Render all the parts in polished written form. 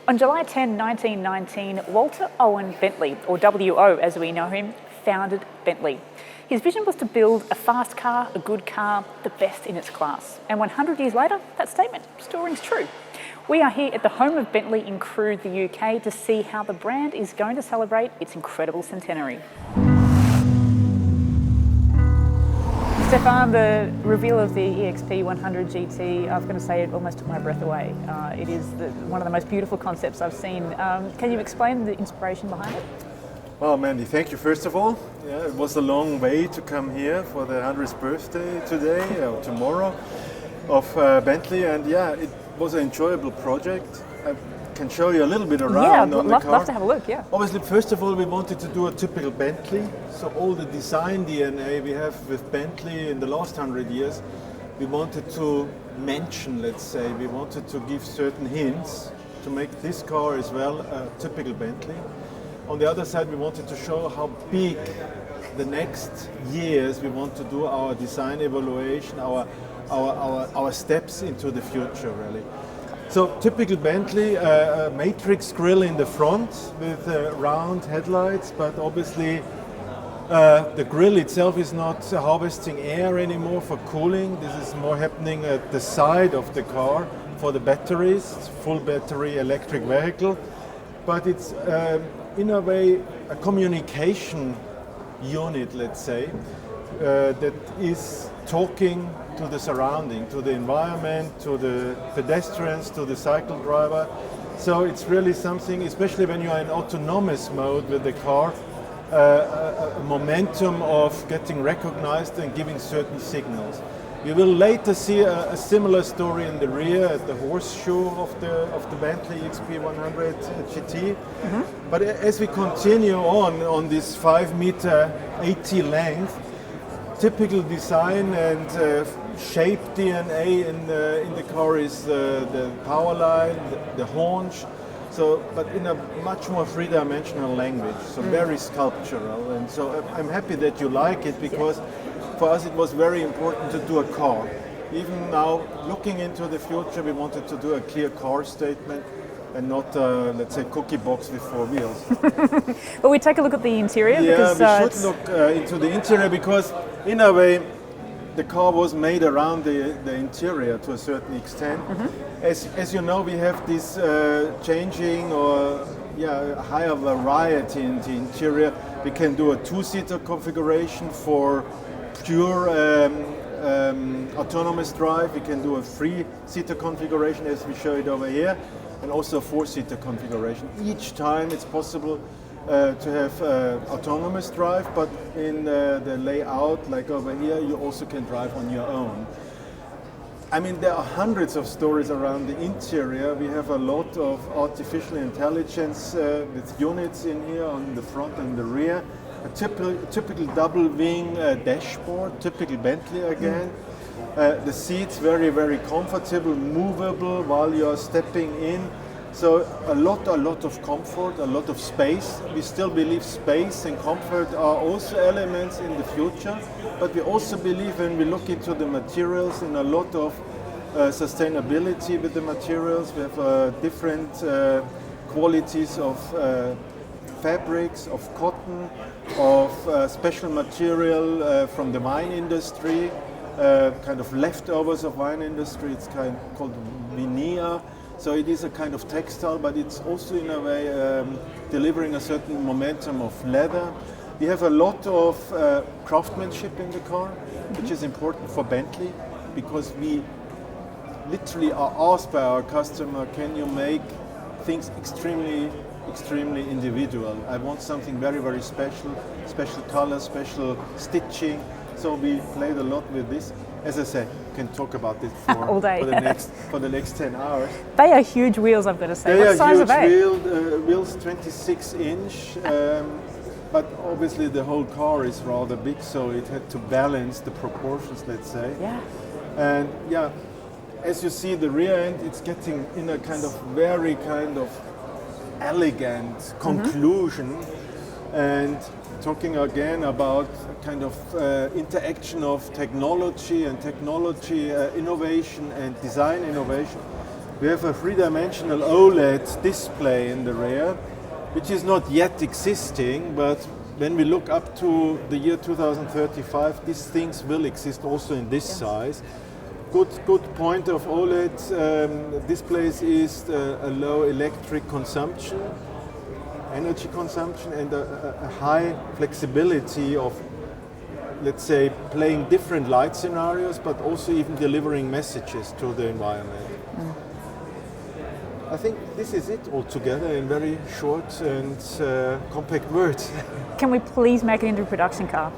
On July 10, 1919, Walter Owen Bentley, or WO as we know him, founded Bentley. His vision was to build a fast car, a good car, the best in its class. And 100 years later, that statement still rings true. We are here at the home of Bentley in Crewe, the UK, to see how the brand is going to celebrate its incredible centenary. Stefan, the reveal of the EXP 100 GT, I was going to say it almost took my breath away. It is one of the most beautiful concepts I've seen. Can you explain the inspiration behind it? Well, Mandy, thank you first of all. Yeah, it was a long way to come here for the 100th birthday today or tomorrow of Bentley, and yeah, it was an enjoyable project. I can show you a little bit around on the car. Love to have a look, yeah. Obviously, first of all, we wanted to do a typical Bentley. So all the design DNA we have with Bentley in the last 100 years, we wanted to mention, let's say, we wanted to give certain hints to make this car as well a typical Bentley. On the other side, we wanted to show how big the next years we want to do our design evaluation, our steps into the future, really. So typical Bentley, a matrix grille in the front with round headlights, but obviously the grille itself is not harvesting air anymore for cooling. This is more happening at the side of the car for the batteries. It's full battery electric vehicle, but it's in a way a communication unit, let's say, that is talking to the surrounding, to the environment, to the pedestrians, to the cycle driver. So it's really something, especially when you are in autonomous mode with the car, a momentum of getting recognized and giving certain signals. We will later see a similar story in the rear at the horseshoe of the Bentley EXP 100 GT. Mm-hmm. But as we continue on this 5-meter 80 length, typical design and shape DNA in the car is the power line, the haunch. So, but in a much more three-dimensional language, so very sculptural. And so I'm happy that you like it, because for us it was very important to do a car. Even now, looking into the future, we wanted to do a clear car statement and not, let's say, cookie box with 4 wheels. Well, we take a look at the interior. Yeah, because, we should look into the interior, because in a way, the car was made around the interior to a certain extent. Mm-hmm. As you know, we have this changing or higher variety in the interior. We can do a 2-seater configuration for pure autonomous drive. We can do a 3-seater configuration as we show it over here, and also a 4-seater configuration. Each time it's possible to have autonomous drive, but in the layout, like over here, you also can drive on your own. I mean, there are hundreds of stories around the interior. We have a lot of artificial intelligence with units in here on the front and the rear. A typical double wing dashboard, typical Bentley again. The seats very, very comfortable, movable while you are stepping in. So a lot of comfort, a lot of space. We still believe space and comfort are also elements in the future, but we also believe, when we look into the materials, in a lot of sustainability with the materials. We have different qualities of fabrics, of cotton, of special material from the wine industry, kind of leftovers of wine industry. It's called veneer. So it is a kind of textile, but it's also in a way delivering a certain momentum of leather. We have a lot of craftsmanship in the car, which is important for Bentley, because we literally are asked by our customer, can you make things extremely individual? I want something very, very special color, special stitching. So we played a lot with this. As I say, can talk about this all day. for the next 10 hours. They are huge wheels, I've got to say. What size are they? Wheels 26 inch, but obviously the whole car is rather big, so it had to balance the proportions, let's say. Yeah. And yeah, as you see the rear end, it's getting in a very elegant conclusion. And talking again about kind of interaction of technology and technology innovation and design innovation. We have a three-dimensional OLED display in the rear, which is not yet existing, but when we look up to the year 2035, these things will exist also in this size. Good point of OLED displays is a low electric consumption, energy consumption, and a high flexibility of, let's say, playing different light scenarios, but also even delivering messages to the environment. I think this is it altogether in very short and compact words. Can we please make it into a production car?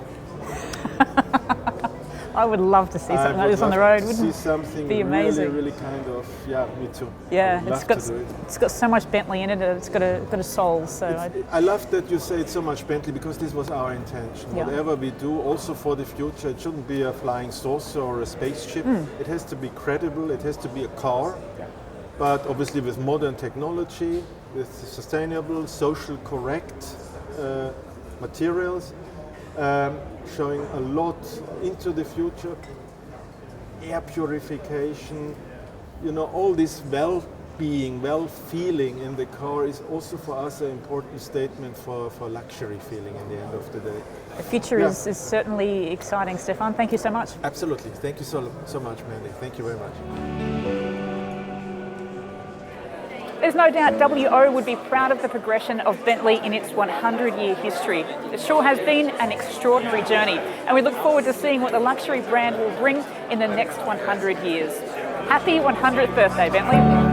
I would love to see something like this on the road. Wouldn't see something be amazing? really kind of, yeah, me too. Yeah, it's got so much Bentley in it. It's got a soul. So I love that you say it's so much Bentley, because this was our intention. Yeah. Whatever we do, also for the future, it shouldn't be a flying saucer or a spaceship. It has to be credible. It has to be a car, but obviously with modern technology, with sustainable, social correct materials. Showing a lot into the future, air purification, all this well-being, well-feeling in the car is also for us an important statement for luxury feeling in the end of the day. The future is certainly exciting, Stefan. Thank you so much. Absolutely. Thank you so much, Mandy. Thank you very much. There's no doubt WO would be proud of the progression of Bentley in its 100-year history. It sure has been an extraordinary journey, and we look forward to seeing what the luxury brand will bring in the next 100 years. Happy 100th birthday, Bentley.